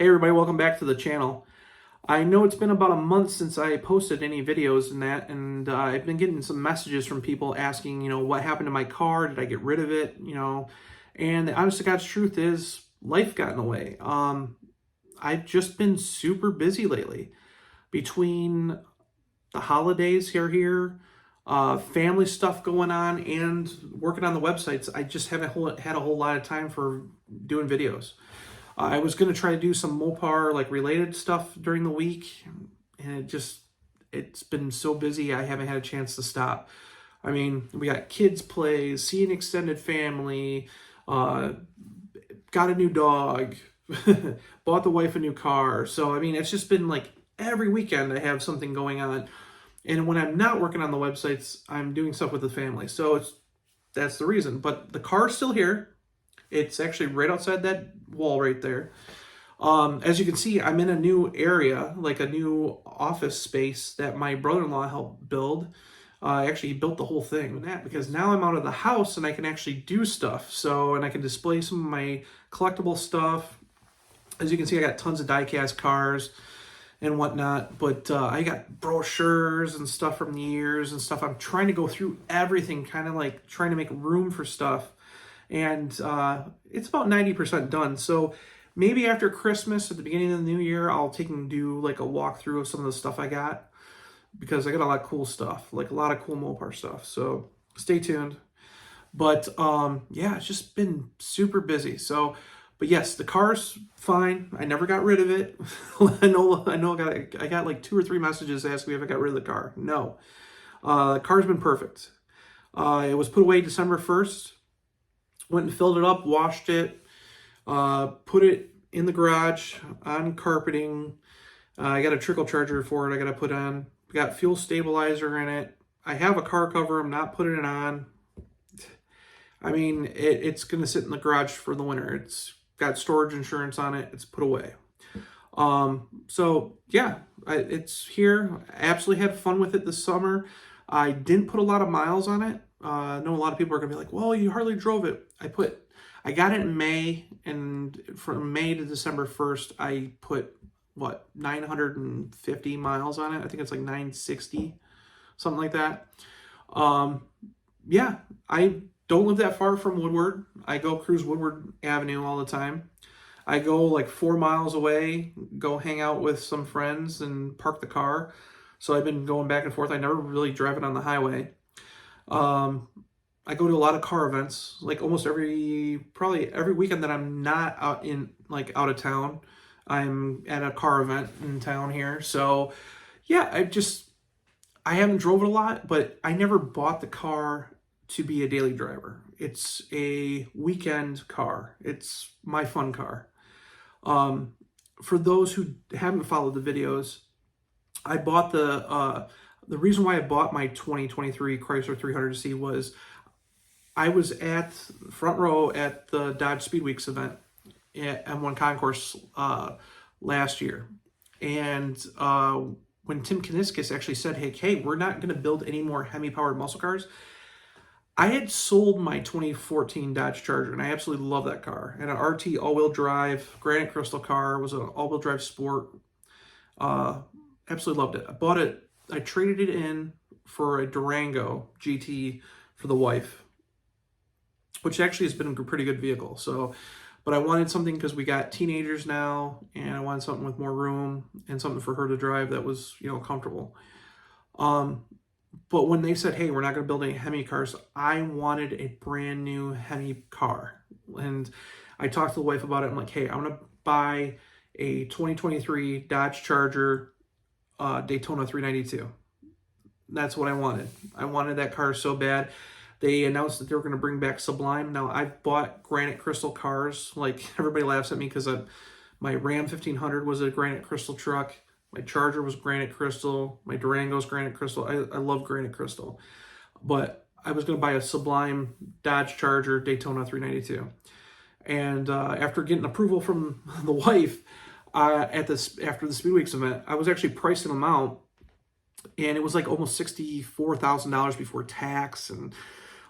Hey everybody, welcome back to the channel. I know it's been about a month since I posted any videos and I've been getting some messages from people asking, what happened to my car? Did I get rid of it? And the honest to God's truth is life got in the way. I've just been super busy lately between the holidays here, family stuff going on, and working on the websites. I just haven't had a whole lot of time for doing videos. I was going to try to do some Mopar related stuff during the week, and it's been so busy I haven't had a chance to stop. I mean, we got kids plays, seeing extended family, got a new dog, bought the wife a new car. So I mean, it's just been like every weekend I have something going on. And when I'm not working on the websites, I'm doing stuff with the family. So that's the reason. But the car's still here. It's actually right outside that wall right there. As you can see, I'm in a new area, like a new office space that my brother-in-law helped build. Actually, he built the whole thing with that because now I'm out of the house and I can actually do stuff. And I can display some of my collectible stuff. As you can see, I got tons of die-cast cars and whatnot, but I got brochures and stuff from the years and stuff. I'm trying to go through everything, kind of like trying to make room for stuff. And it's about 90% done. So maybe after Christmas, at the beginning of the new year, I'll take and do like a walkthrough of some of the stuff I got, because I got a lot of cool stuff, like a lot of cool Mopar stuff. So stay tuned. But yeah, it's just been super busy. But yes, the car's fine. I never got rid of it. I know. I got like 2 or 3 messages asking me if I got rid of the car. No, the car's been perfect. It was put away December 1st. Went and filled it up, washed it, put it in the garage on carpeting. I got a trickle charger for it I got to put on. Got fuel stabilizer in it. I have a car cover. I'm not putting it on. I mean, it's going to sit in the garage for the winter. It's got storage insurance on it. It's put away. So yeah, it's here. I absolutely had fun with it this summer. I didn't put a lot of miles on it. I know a lot of people are gonna be like, well, you hardly drove it. I got it in May, and from May to December 1st, I put 950 miles on it. I think it's like 960, something like that. Yeah, I don't live that far from Woodward. I go cruise Woodward Avenue all the time. I go like 4 miles away, go hang out with some friends and park the car. So I've been going back and forth. I never really drive it on the highway. I go to a lot of car events, like probably every weekend that I'm not out of town, I'm at a car event in town here. So yeah, I haven't drove it a lot, but I never bought the car to be a daily driver. It's a weekend car. It's my fun car. For those who haven't followed the videos, I bought the reason why I bought my 2023 Chrysler 300C was I was at front row at the Dodge Speed Weeks event at M1 Concourse last year. And when Tim Kaniskis actually said, hey, we're not going to build any more HEMI powered muscle cars, I had sold my 2014 Dodge Charger, and I absolutely love that car. And an RT all-wheel drive, granite crystal car, was an all-wheel drive sport. Absolutely loved it. I bought it. I traded it in for a Durango GT for the wife, which actually has been a pretty good vehicle. But I wanted something because we got teenagers now, and I wanted something with more room and something for her to drive that was, comfortable. But when they said, hey, we're not going to build any HEMI cars, I wanted a brand new HEMI car. And I talked to the wife about it. I'm like, hey, I'm going to buy a 2023 Dodge Charger Daytona 392. That's what I wanted. I wanted that car so bad. They announced that they were going to bring back Sublime. Now, I've bought granite crystal cars. Like, everybody laughs at me because my Ram 1500 was a granite crystal truck. My Charger was granite crystal. My Durango's granite crystal. I love granite crystal. But I was going to buy a Sublime Dodge Charger Daytona 392. And after getting approval from the wife after the Speed Weeks event, I was actually pricing them out. And it was like almost $64,000 before tax and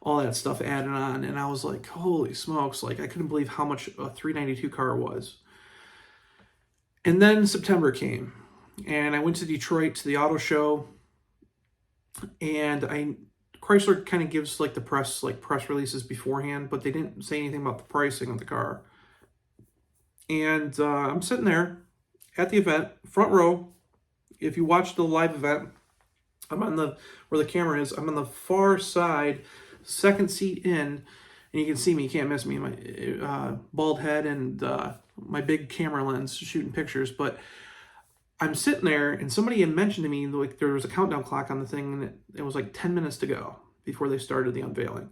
all that stuff added on. And I was like, holy smokes, like I couldn't believe how much a 392 car was. And then September came, and I went to Detroit to the auto show, and Chrysler kind of gives like the press releases beforehand, but they didn't say anything about the pricing of the car. And I'm sitting there at the event, front row. If you watch the live event, I'm on where the camera is. I'm on the far side, second seat in, and you can see me. You can't miss me. My bald head and my big camera lens shooting pictures. But I'm sitting there, and somebody had mentioned to me like there was a countdown clock on the thing, and it was like 10 minutes to go before they started the unveiling.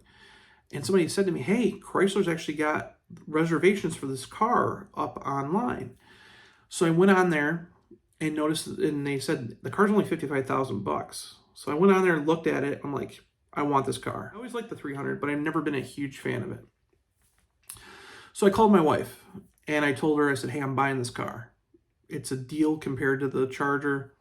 And somebody said to me, "Hey, Chrysler's actually got reservations for this car up online." So I went on there and noticed, and they said the car's only $55,000. So I went on there and looked at it. I'm like, I want this car. I always liked the 300, but I've never been a huge fan of it. So I called my wife and I told her, I said, "Hey, I'm buying this car. It's a deal compared to the Charger."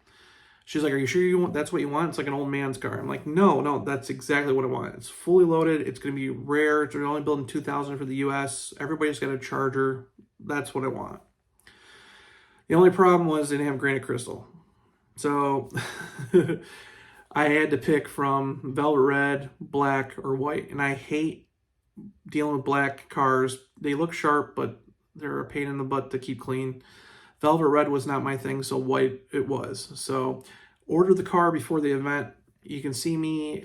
She's like, "Are you sure that's what you want? It's like an old man's car." I'm like, no, that's exactly what I want. It's fully loaded. It's going to be rare. They're only building 2,000 for the US. Everybody's got a Charger. That's what I want. The only problem was they didn't have granite crystal. So I had to pick from velvet red, black, or white. And I hate dealing with black cars. They look sharp, but they're a pain in the butt to keep clean. Velvet red was not my thing, so white it was. So ordered the car before the event. You can see me.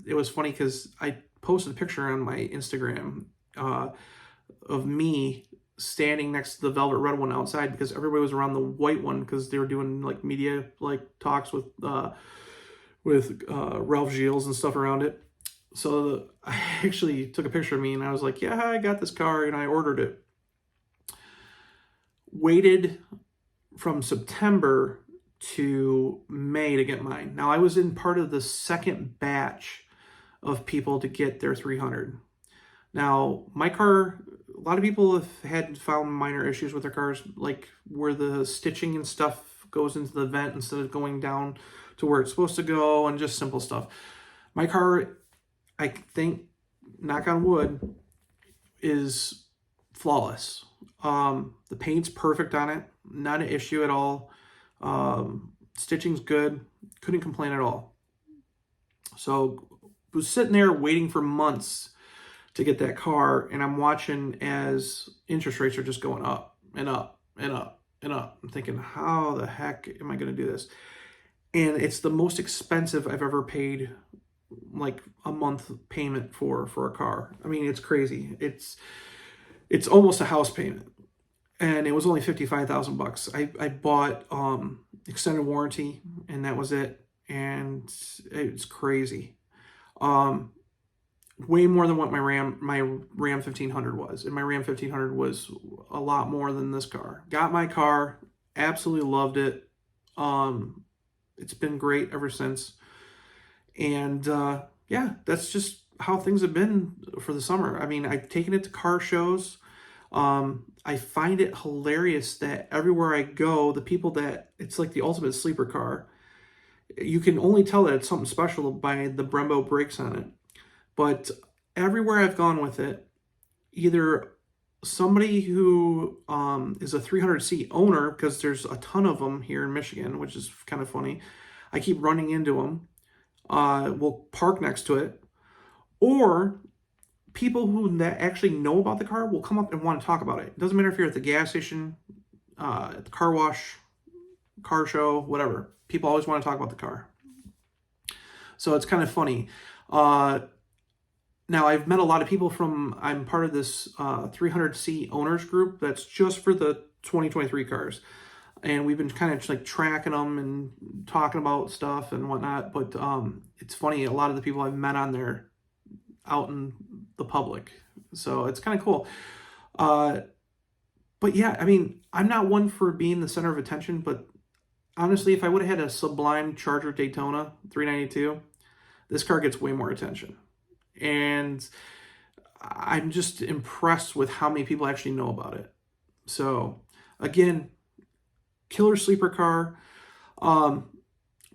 It was funny because I posted a picture on my Instagram of me standing next to the velvet red one outside because everybody was around the white one because they were doing like media talks with Ralph Gilles and stuff around it. So I actually took a picture of me and I was like, "Yeah, I got this car," and I ordered it. Waited from September to May to get mine. Now I was in part of the second batch of people to get their 300. Now my car, a lot of people have found minor issues with their cars, like where the stitching and stuff goes into the vent instead of going down to where it's supposed to go, and just simple stuff. My car, I think, knock on wood, is flawless. The paint's perfect on it, not an issue at all. Stitching's good, couldn't complain at all. So was sitting there waiting for months to get that car, and I'm watching as interest rates are just going up and up and up and up. I'm thinking, how the heck am I going to do this? And it's the most expensive I've ever paid, like a month payment for a car. I mean, it's crazy. It's almost a house payment, and it was only $55,000. I bought extended warranty, and that was it. And it's crazy. Way more than what my Ram 1500 was, and my Ram 1500 was a lot more than this car. Got my car, absolutely loved it. It's been great ever since, and yeah, that's just how things have been for the summer. I mean, I've taken it to car shows. I find it hilarious that everywhere I go, the people that it's like the ultimate sleeper car. You can only tell that it's something special by the Brembo brakes on it. But everywhere I've gone with it, either somebody who is a 300C owner, because there's a ton of them here in Michigan, which is kind of funny. I keep running into them. Will park next to it. Or people who that actually know about the car will come up and want to talk about it. It doesn't matter if you're at the gas station, at the car wash, car show, whatever. People always want to talk about the car. So it's kind of funny. Now, I've met a lot of people I'm part of this 300C owners group that's just for the 2023 cars. And we've been kind of like tracking them and talking about stuff and whatnot. But it's funny, a lot of the people I've met on there out in the public. So it's kind of cool. But yeah, I mean, I'm not one for being the center of attention, but honestly, if I would have had a Sublime Charger Daytona 392, this car gets way more attention. And I'm just impressed with how many people actually know about it. So again, killer sleeper car.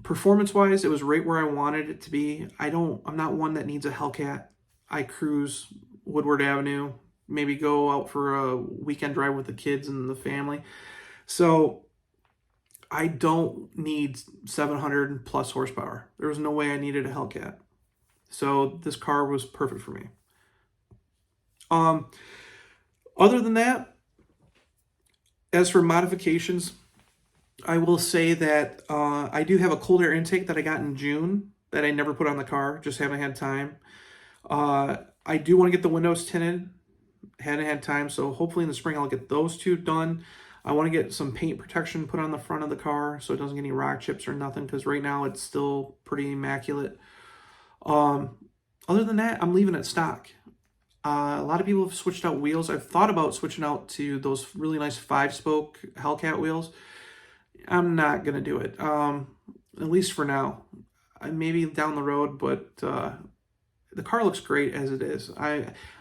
Performance-wise, it was right where I wanted it to be. I'm not one that needs a Hellcat. I cruise Woodward Avenue, maybe go out for a weekend drive with the kids and the family. So I don't need 700 plus horsepower. There was no way I needed a Hellcat. So this car was perfect for me. Other than that, as for modifications, I will say that I do have a cold air intake that I got in June that I never put on the car, just haven't had time. I do want to get the windows tinted, hadn't had time, so hopefully in the spring I'll get those two done. I want to get some paint protection put on the front of the car so it doesn't get any rock chips or nothing, because right now it's still pretty immaculate. Other than that, I'm leaving it stock. A lot of people have switched out wheels. I've thought about switching out to those really nice 5-spoke Hellcat wheels. I'm not going to do it, at least for now. Maybe down the road, but the car looks great as it is.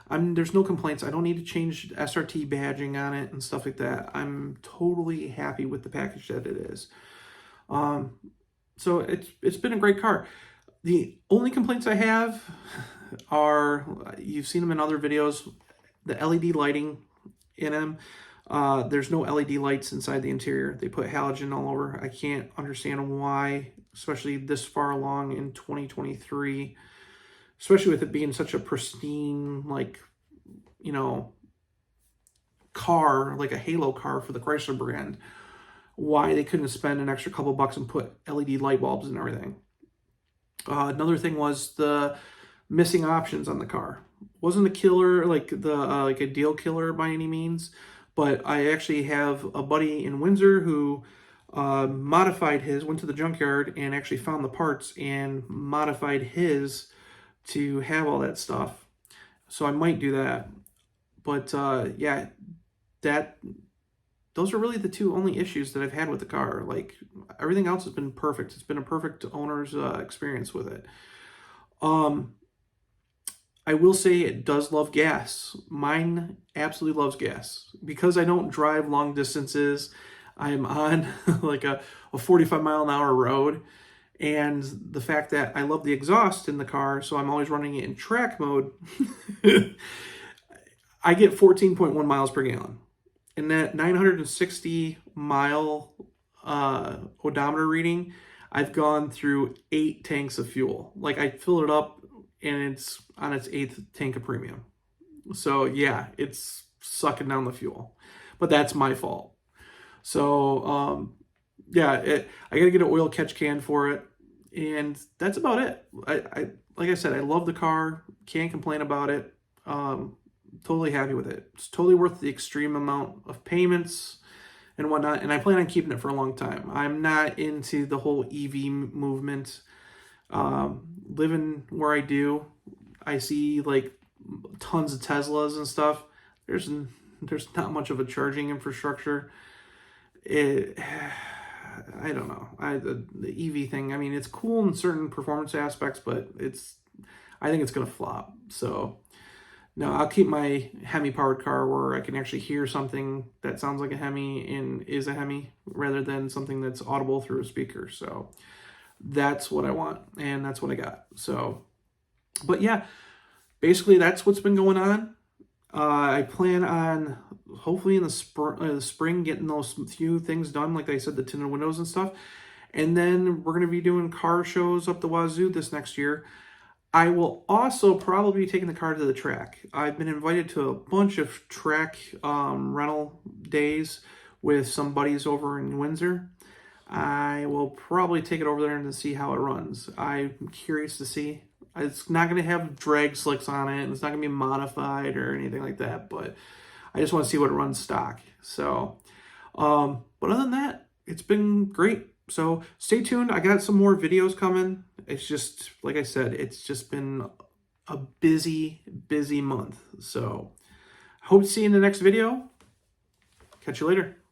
There's no complaints. I don't need to change SRT badging on it and stuff like that. I'm totally happy with the package that it is. So it's been a great car. The only complaints I have are, you've seen them in other videos, the LED lighting in them. There's no LED lights inside the interior. They put halogen all over. I can't understand why, especially this far along in 2023, especially with it being such a pristine, like, you know, car, like a halo car for the Chrysler brand, why they couldn't spend an extra couple bucks and put LED light bulbs and everything. Another thing was the missing options on the car. Wasn't a killer, like like a deal killer by any means, but I actually have a buddy in Windsor who modified his, went to the junkyard and actually found the parts and modified his to have all that stuff. So I might do that. But yeah, those are really the two only issues that I've had with the car. Like, everything else has been perfect. It's been a perfect owner's experience with it. I will say it does love gas. Mine absolutely loves gas. Because I don't drive long distances, I'm on like a 45-mile-an-hour road. And the fact that I love the exhaust in the car, so I'm always running it in track mode, I get 14.1 miles per gallon. In that 960-mile odometer reading, I've gone through 8 tanks of fuel. Like, I fill it up, and it's on its 8th tank of premium. So, yeah, it's sucking down the fuel. But that's my fault. So, yeah, I got to get an oil catch can for it. And that's about it. Like I said, I love the car. Can't complain about it. Totally happy with it. It's totally worth the extreme amount of payments and whatnot. And I plan on keeping it for a long time. I'm not into the whole EV movement. Living where I do, I see like tons of Teslas and stuff. There's not much of a charging infrastructure. I don't know. The EV thing, I mean, it's cool in certain performance aspects, but I think it's going to flop. So, no, I'll keep my HEMI powered car where I can actually hear something that sounds like a HEMI and is a HEMI rather than something that's audible through a speaker. So that's what I want, and that's what I got. So, but yeah, basically that's what's been going on. I plan on hopefully in the spring getting those few things done, like I said, the tinted windows and stuff. And then we're going to be doing car shows up the wazoo this next year. I will also probably be taking the car to the track. I've been invited to a bunch of track rental days with some buddies over in Windsor. I will probably take it over there and see how it runs. I'm curious to see. It's not going to have drag slicks on it, and it's not going to be modified or anything like that, but I just want to see what it runs stock. So, but other than that, it's been great. So stay tuned. I got some more videos coming. It's just, like I said, it's just been a busy month. So hope to see you in the next video. Catch you later.